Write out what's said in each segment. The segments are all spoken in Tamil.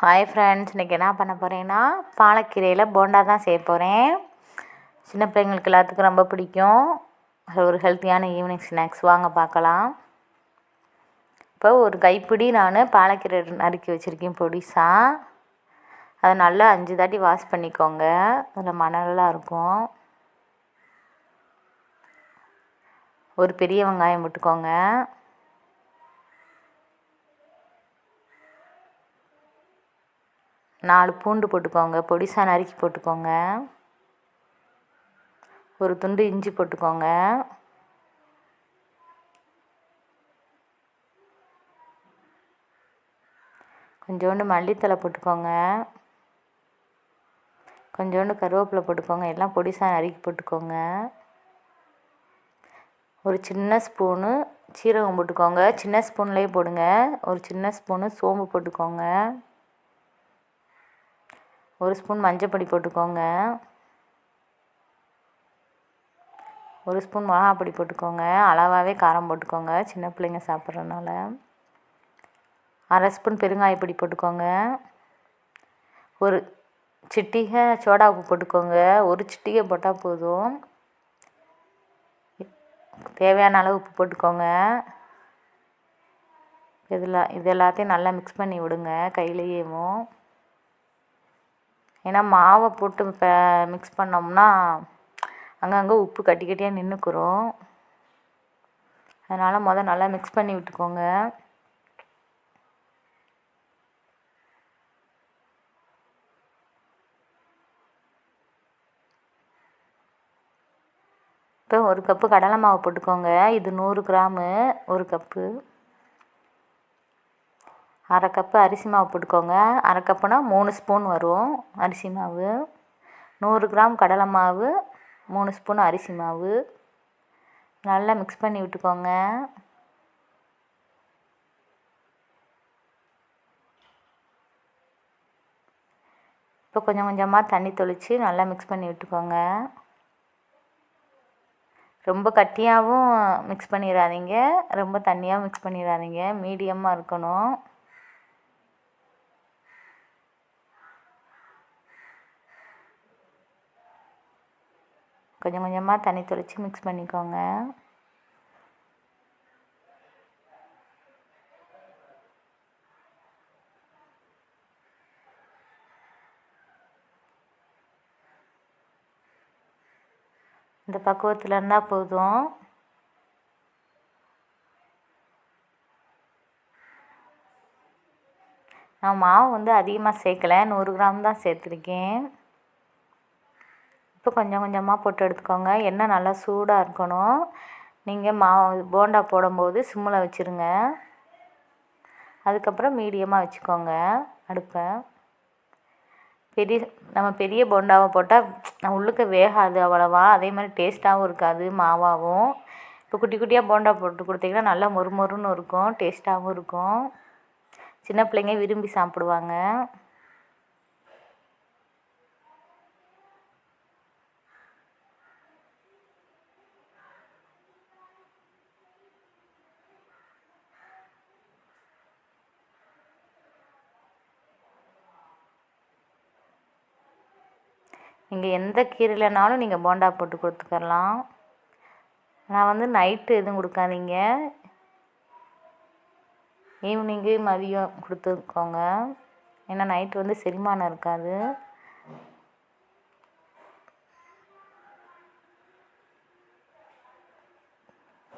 ஹாய் ஃப்ரெண்ட்ஸ், இன்றைக்கி என்ன பண்ண போகிறேன்னா பாலக்கீரையில் போண்டா தான் செய்ய போகிறேன். சின்ன பிள்ளைங்களுக்கு எல்லாத்துக்கும் ரொம்ப பிடிக்கும். ஒரு ஹெல்த்தியான ஈவினிங் ஸ்நாக்ஸ் வாங்க பார்க்கலாம். இப்போ ஒரு கைப்பிடி நான் பாலக்கீரை நறுக்கி வச்சுருக்கேன் பொடிசாக. அதை நல்லா 5 தாட்டி வாஷ் பண்ணிக்கோங்க. அதில் மணலாம் இருக்கும். ஒரு பெரிய வெங்காயம் போட்டுக்கோங்க. நாலு பூண்டு போட்டுக்கோங்க, பொடிசாக நறுக்கி போட்டுக்கோங்க. ஒரு துண்டு இஞ்சி போட்டுக்கோங்க. கொஞ்சோண்டு மல்லித்தழை போட்டுக்கோங்க. கொஞ்சோண்டு கருவேப்பிலை போட்டுக்கோங்க. எல்லாம் பொடிசாக நறுக்கி போட்டுக்கோங்க. ஒரு சின்ன ஸ்பூனு சீரகம் போட்டுக்கோங்க. சின்ன ஸ்பூன்லேயே போடுங்க. ஒரு சின்ன ஸ்பூனு சோம்பு போட்டுக்கோங்க. ஒரு ஸ்பூன் மஞ்சள் பொடி போட்டுக்கோங்க. ஒரு ஸ்பூன் மிளகாப்பொடி போட்டுக்கோங்க. அளவாகவே காரம் போட்டுக்கோங்க, சின்ன பிள்ளைங்க சாப்பிட்றதுனால. அரை ஸ்பூன் பெருங்காயப்பொடி போட்டுக்கோங்க. ஒரு சிட்டிகை சோடா உப்பு போட்டுக்கோங்க. ஒரு சிட்டிகை போட்டால் போதும். தேவையான அளவு உப்பு போட்டுக்கோங்க. இது எல்லாத்தையும் நல்லா மிக்ஸ் பண்ணி விடுங்க கையிலேயேவும். ஏன்னா மாவை போட்டு இப்போ மிக்ஸ் பண்ணோம்னா அங்கங்கே உப்பு கட்டி கட்டியாக நின்றுக்குறோம். அதனால் நல்லா மிக்ஸ் பண்ணி விட்டுக்கோங்க. இப்போ ஒரு கப்பு கடலை மாவு போட்டுக்கோங்க. இது 100 கிராமு, ஒரு கப்பு. அரை கப்பு அரிசி மாவு போட்டுக்கோங்க. அரை கப்புனா 3 ஸ்பூன் வரும் அரிசி மாவு. 100 கிராம் கடலை மாவு, 3 ஸ்பூன் அரிசி மாவு. நல்லா மிக்ஸ் பண்ணி விட்டுக்கோங்க. இப்போ கொஞ்சம் கொஞ்சமாக தண்ணி தெளித்து நல்லா மிக்ஸ் பண்ணி விட்டுக்கோங்க. ரொம்ப கட்டியாகவும் மிக்ஸ் பண்ணிடாதீங்க, ரொம்ப தண்ணியாகவும் மிக்ஸ் பண்ணிடாதீங்க. மீடியமாக இருக்கணும். கொஞ்சம் கொஞ்சமாக தண்ணி தெளித்து மிக்ஸ் பண்ணிக்கோங்க. இந்த பக்குவத்தில் இருந்தால் போதும். நான் மாவு அதிகமாக சேர்க்கலை, 100 கிராம் தான் சேர்த்துருக்கேன். இப்போ கொஞ்சம் கொஞ்சமாக போட்டு எடுத்துக்கோங்க. எண்ணெய் நல்லா சூடாக இருக்கணும். நீங்கள் போண்டா போடும்போது சிம்மில் வச்சுருங்க. அதுக்கப்புறம் மீடியமாக வச்சுக்கோங்க அடுப்பை. நம்ம பெரிய போண்டாவை போட்டால் உள்ளுக்க வேகாது அவ்வளவா. அதே மாதிரி டேஸ்ட்டாகவும் இருக்காது மாவாகவும். இப்போ குட்டி குட்டியாக போண்டா போட்டு கொடுத்தீங்கன்னா நல்லா மொறுமொறுன்னு இருக்கும், டேஸ்ட்டாகவும் இருக்கும். சின்ன பிள்ளைங்க விரும்பி சாப்பிடுவாங்க. நீங்கள் எந்த கீரையிலனாலும் நீங்கள் போண்டா போட்டு கொடுத்துக்கலாம். நான் நைட்டு எதுவும் கொடுக்காதீங்க, ஈவினிங்கு மதியம் கொடுத்துக்கோங்க. ஏன்னா நைட்டு செரிமானம் இருக்காது.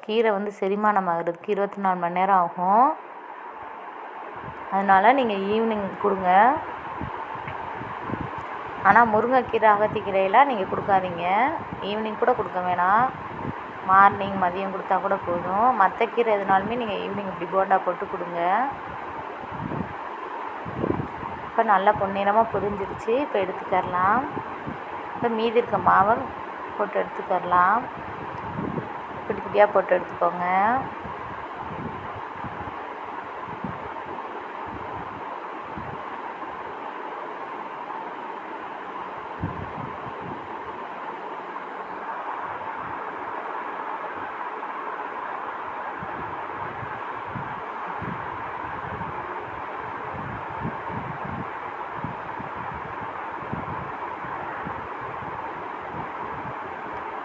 கீரை செரிமானம் ஆகிறதுக்கு 24 மணி நேரம் ஆகும். அதனால் நீங்கள் ஈவினிங் கொடுங்க. ஆனால் முருங்கைக்கீரை, அகத்திக்கீரையெல்லாம் நீங்கள் கொடுக்காதீங்க. ஈவினிங் கூட கொடுக்க வேணாம், மார்னிங் மதியம் கொடுத்தா கூட போதும். மற்ற கீரை எதுனாலுமே நீங்கள் ஈவினிங் இப்படி போண்டா போட்டு கொடுங்க. இப்போ நல்லா பொன்னிறமாக பொரிஞ்சிருச்சு. இப்போ எடுத்துக்கரலாம். இப்போ மீதி இருக்க மாவை போட்டு எடுத்துக்கரலாம். குட்டி குட்டியாக போட்டு எடுத்துக்கோங்க.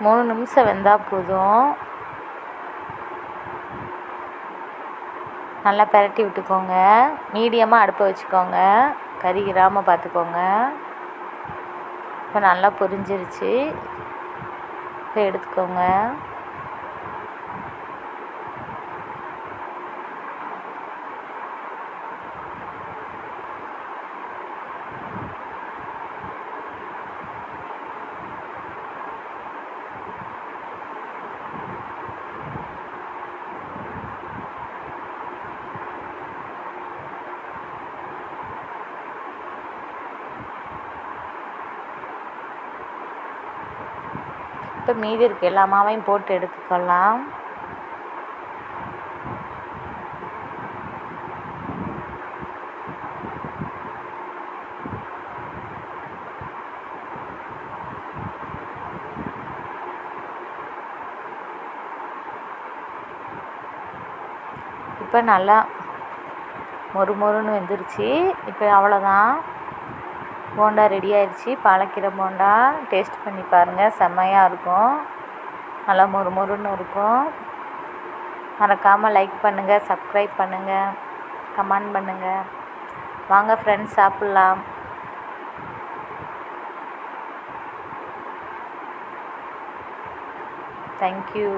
3 நிமிஷம் வெந்தால் போதும். நல்லா பிரட்டி விட்டுக்கோங்க. மீடியமாக அடுப்பை வச்சுக்கோங்க, கறிகிராமல் பார்த்துக்கோங்க. இப்போ நல்லா பொரிஞ்சிருச்சு. இப்போ எடுத்துக்கோங்க. இப்போ மீதி இருக்க எல்லா மாவையும் போட்டு எடுத்துக்கலாம். இப்போ நல்லா மொறுன்னு வெந்துருச்சு. இப்போ அவ்வளோதான், போண்டா ரெடி ஆயிடுச்சு. பாலக்கீரை போண்டா டேஸ்ட் பண்ணி பாருங்கள், செம்மையாக இருக்கும். நல்லா மொறுன்னு இருக்கும். மறக்காமல் லைக் பண்ணுங்கள், சப்ஸ்கிரைப் பண்ணுங்கள், கமெண்ட் பண்ணுங்கள். வாங்க ஃப்ரெண்ட்ஸ், சாப்பிட்லாம். தேங்க்யூ.